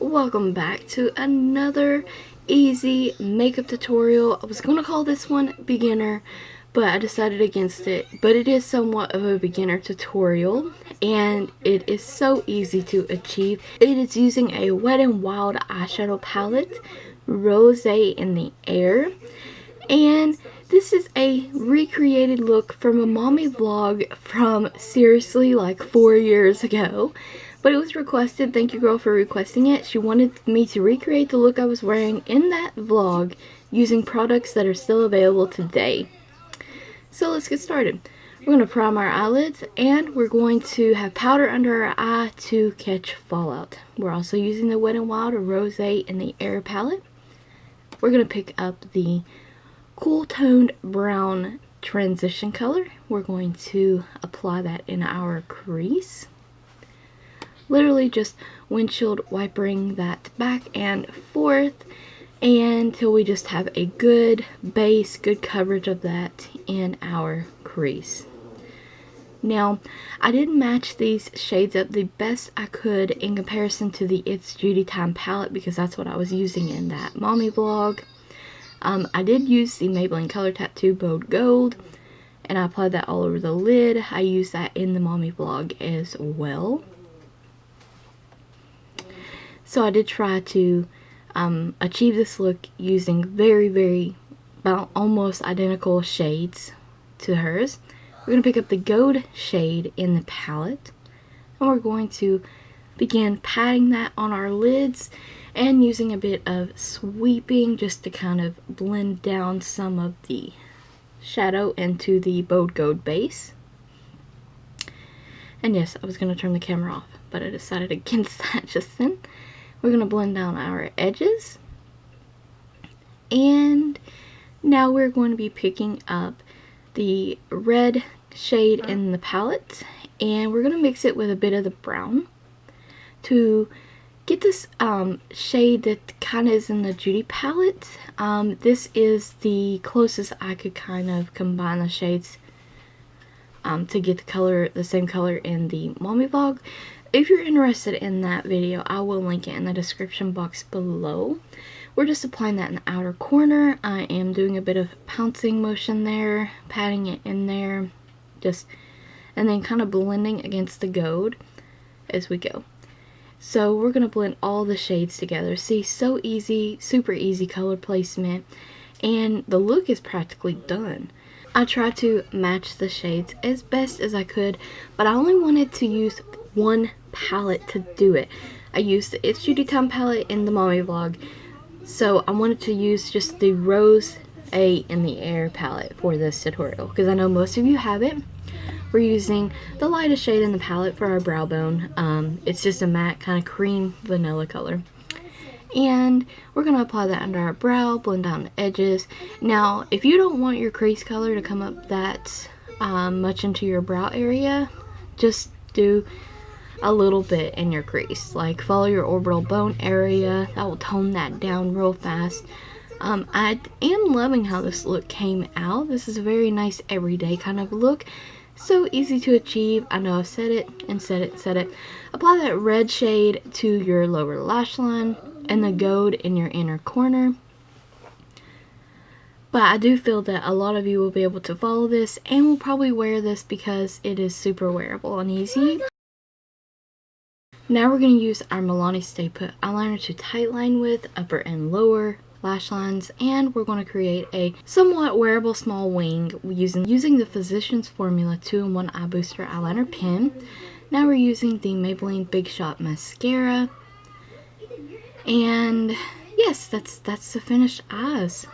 Welcome back to another easy makeup tutorial. I was gonna call this one beginner, but I decided against it. But it is somewhat of a beginner tutorial, and it is so easy to achieve. It is using a Wet n Wild eyeshadow palette, Rose in the Air, and this is a recreated look from a mommy vlog from seriously like 4 years ago. But it was requested. Thank you, girl, for requesting it. She wanted me to recreate the look I was wearing in that vlog using products that are still available today. So let's get started. We're going to prime our eyelids, and we're going to have powder under our eye to catch fallout. We're also using the Wet n Wild Rose in the Air palette. We're going to pick up the cool toned brown transition color. We're going to apply that in our crease. Literally just windshield wipering that back and forth until we just have a good base, good coverage of that in our crease. Now, I did match these shades up the best I could in comparison to the It's Judy Time palette because that's what I was using in that mommy vlog. I did use the Maybelline Color Tattoo Bold Gold, and I applied that all over the lid. I used that in the mommy vlog as well. So I did try to achieve this look using very about almost identical shades to hers. We're going to pick up the gold shade in the palette, and we're going to begin patting that on our lids and using a bit of sweeping just to kind of blend down some of the shadow into the bold gold base. And yes, I was going to turn the camera off, but I decided against that just then. We're going to blend down our edges, and now we're going to be picking up the red shade in the palette, and we're going to mix it with a bit of the brown to get this shade that kind of is in the Judy palette. This is the closest I could kind of combine the shades to get the same color in the mommy vlog. If you're interested in that video, I will link it in the description box below. We're just applying that in the outer corner. I am doing a bit of pouncing motion there, patting it in there, and then kind of blending against the gold as we go. So we're going to blend all the shades together. See, so easy, super easy color placement, and the look is practically done. I tried to match the shades as best as I could, but I only wanted to use one palette to do it. I used the It's Judy Time palette in the mommy vlog, so I wanted to use just the Rose in the Air palette for this tutorial because I know most of you have it. We're using the lightest shade in the palette for our brow bone. It's just a matte kind of cream vanilla color. And we're going to apply that under our brow, blend down the edges. Now, if you don't want your crease color to come up that much into your brow area, just do a little bit in your crease. Like, follow your orbital bone area. That will tone that down real fast. I am loving how this look came out. This is a very nice everyday kind of look. So easy to achieve. I know I've said it and said it and said it. Apply that red shade to your lower lash line and the gold in your inner corner. But I do feel that a lot of you will be able to follow this and will probably wear this because it is super wearable and easy. Now we're going to use our Milani Stay Put eyeliner to tightline with upper and lower lash lines, and we're going to create a somewhat wearable small wing using the Physicians Formula 2-in-1 Eye Booster Eyeliner Pen. Now we're using the Maybelline Big Shot Mascara, and yes, that's the finished eyes.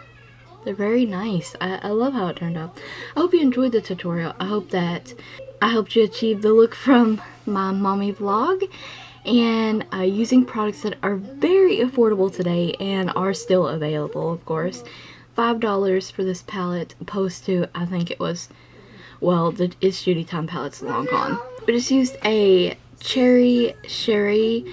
They're very nice. I love how it turned out. I hope you enjoyed the tutorial. I hope that I helped you achieve the look from my mommy vlog, and using products that are very affordable today and are still available, of course. $5 for this palette opposed to, I think it was, well, the It's Judy Time palette's long gone. We just used a cherry sherry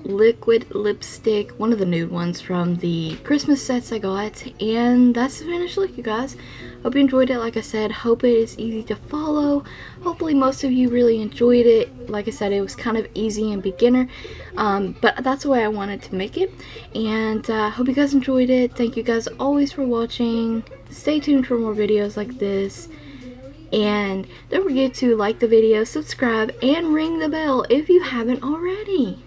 liquid lipstick, one of the nude ones from the Christmas sets I got, and that's the finished look, you guys. Hope you enjoyed it. Like I said, hope it is easy to follow. Hopefully most of you really enjoyed it. Like I said, it was kind of easy and beginner, but that's the way I wanted to make it. And hope you guys enjoyed it. Thank you guys always for watching. Stay tuned for more videos like this. And don't forget to like the video, subscribe, and ring the bell if you haven't already.